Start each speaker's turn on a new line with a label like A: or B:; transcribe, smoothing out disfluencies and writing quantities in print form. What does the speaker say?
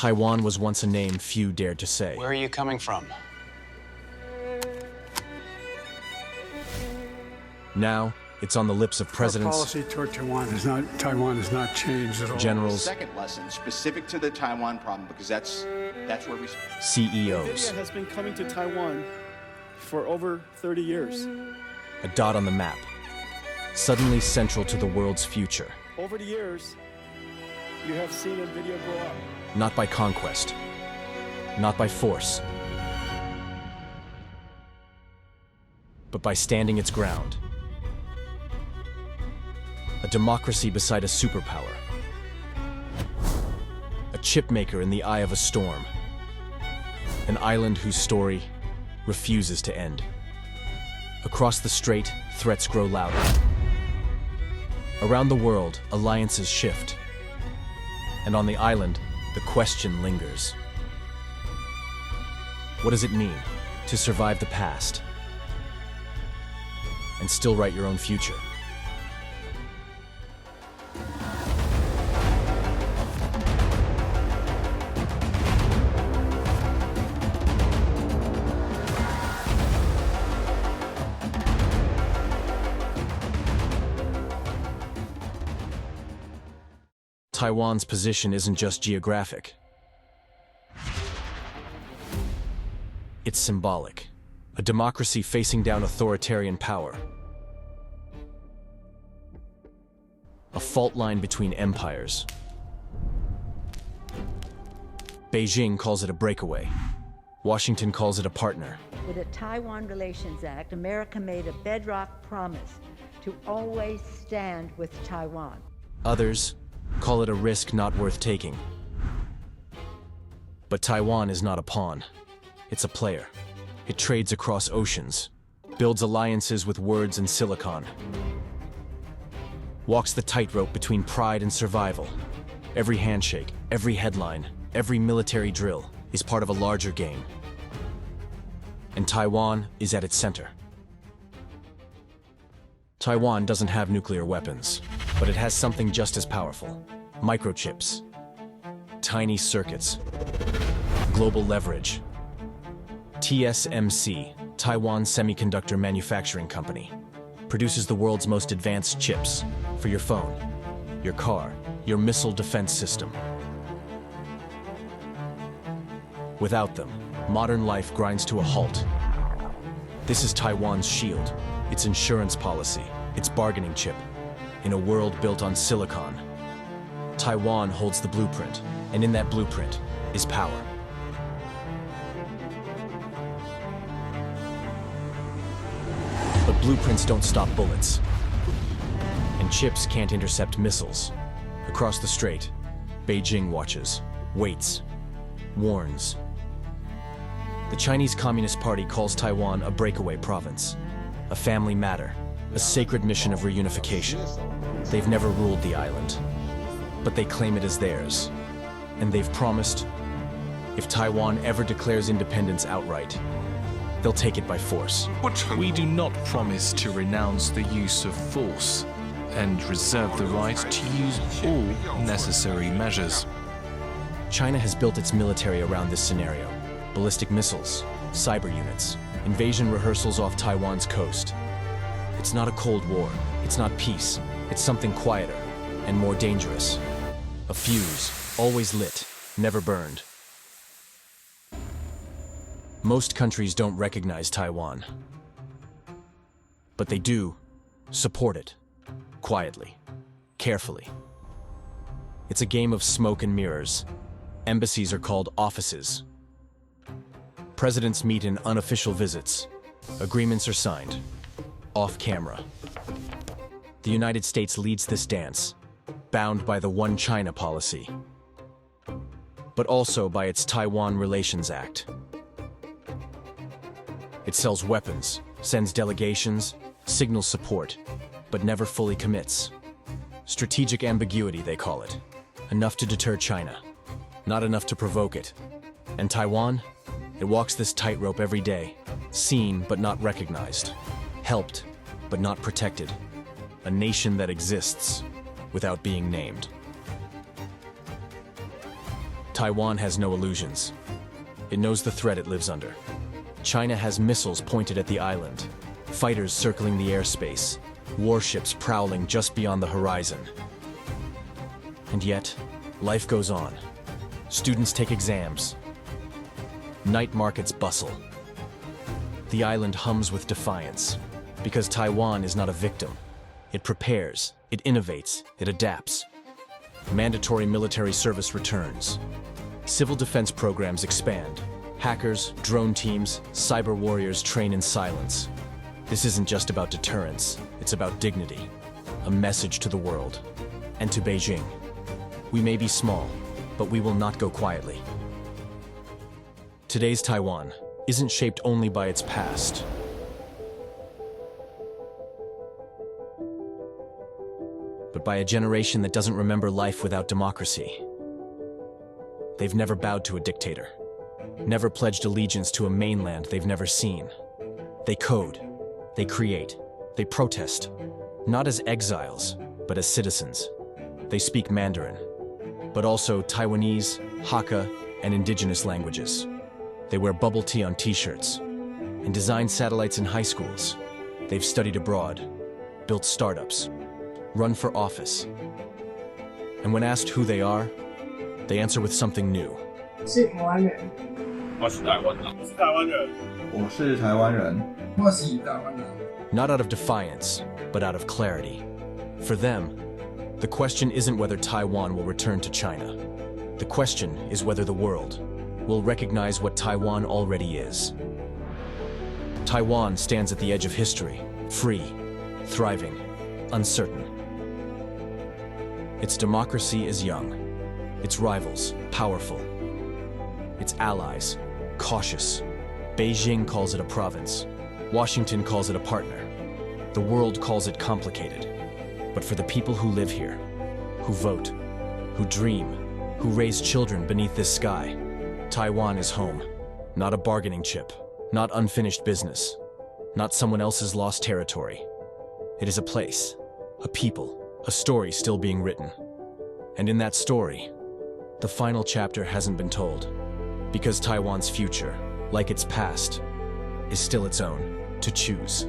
A: Taiwan was once a name few dared to say.
B: Where are you coming from?
A: Now, it's on the lips of
C: Our
A: presidents,
C: policy toward Taiwan has not changed at all.
A: generals,
D: Second lesson, specific to the Taiwan problem, because that's where we...
A: CEOs.
E: India has been coming to Taiwan for over 30 years.
A: A dot on the map, suddenly central to the world's future.
E: Over the years, you have seen NVIDIA grow up.
A: Not by conquest, not by force, but by standing its ground. A democracy beside a superpower. A chip maker in the eye of a storm. An island whose story refuses to end. Across the strait, threats grow louder. Around the world, alliances shift. And on the island, the question lingers. What does it mean to survive the past and still write your own future? Taiwan's position isn't just geographic. It's symbolic. A democracy facing down authoritarian power. A fault line between empires. Beijing calls it a breakaway. Washington calls it a partner.
F: With the Taiwan Relations Act, America made a bedrock promise to always stand with Taiwan.
A: Others call it a risk not worth taking. But Taiwan is not a pawn. It's a player. It trades across oceans, builds alliances with words and silicon, walks the tightrope between pride and survival. Every handshake, every headline, every military drill is part of a larger game. And Taiwan is at its center. Taiwan doesn't have nuclear weapons, but it has something just as powerful. Microchips, tiny circuits, global leverage. TSMC, Taiwan Semiconductor Manufacturing Company, produces the world's most advanced chips for your phone, your car, your missile defense system. Without them, modern life grinds to a halt. This is Taiwan's shield, its insurance policy, its bargaining chip. In a world built on silicon, Taiwan holds the blueprint, and in that blueprint is power. But blueprints don't stop bullets, and chips can't intercept missiles. Across the strait, Beijing watches, waits, warns. The Chinese Communist Party calls Taiwan a breakaway province, a family matter, a sacred mission of reunification. They've never ruled the island, but they claim it as theirs. And they've promised, if Taiwan ever declares independence outright, they'll take it by force.
G: We do not promise to renounce the use of force and reserve the right to use all necessary measures.
A: China has built its military around this scenario. Ballistic missiles, cyber units, invasion rehearsals off Taiwan's coast. It's not a Cold War, it's not peace, it's something quieter and more dangerous. A fuse, always lit, never burned. Most countries don't recognize Taiwan, but they do support it, quietly, carefully. It's a game of smoke and mirrors. Embassies are called offices. Presidents meet in unofficial visits. Agreements are signed, off camera. The United States leads this dance, bound by the One China policy, but also by its Taiwan Relations Act. It sells weapons, sends delegations, signals support, but never fully commits. Strategic ambiguity, they call it. Enough to deter China, not enough to provoke it. And Taiwan? It walks this tightrope every day, seen but not recognized, helped but not protected. A nation that exists without being named. Taiwan has no illusions. It knows the threat it lives under. China has missiles pointed at the island, fighters circling the airspace, warships prowling just beyond the horizon. And yet, life goes on. Students take exams. Night markets bustle. The island hums with defiance, because Taiwan is not a victim. It prepares, it innovates, it adapts. Mandatory military service returns. Civil defense programs expand. Hackers, drone teams, cyber warriors train in silence. This isn't just about deterrence, it's about dignity. A message to the world. And to Beijing. We may be small, but we will not go quietly. Today's Taiwan isn't shaped only by its past. But by a generation that doesn't remember life without democracy. They've never bowed to a dictator. Never pledged allegiance to a mainland they've never seen. They code, they create, they protest, not as exiles, but as citizens. They speak Mandarin, but also Taiwanese, Hakka, and indigenous languages. They wear bubble tea on t-shirts and design satellites in high schools. They've studied abroad, built startups, run for office. And when asked who they are, they answer with something new.
B: 是台湾人。
H: 我是台湾人。我是台湾人。
I: 我是台湾人。
B: 我是台湾人。
A: Not out of defiance, but out of clarity. For them, the question isn't whether Taiwan will return to China. The question is whether the world will recognize what Taiwan already is. Taiwan stands at the edge of history, free, thriving, uncertain. Its democracy is young, its rivals powerful, its allies cautious. Beijing calls it a province, Washington calls it a partner, the world calls it complicated. But for the people who live here, who vote, who dream, who raise children beneath this sky, Taiwan is home. Not a bargaining chip, not unfinished business, not someone else's lost territory. It is a place, a people, a story still being written. And in that story, the final chapter hasn't been told, because Taiwan's future, like its past, is still its own to choose.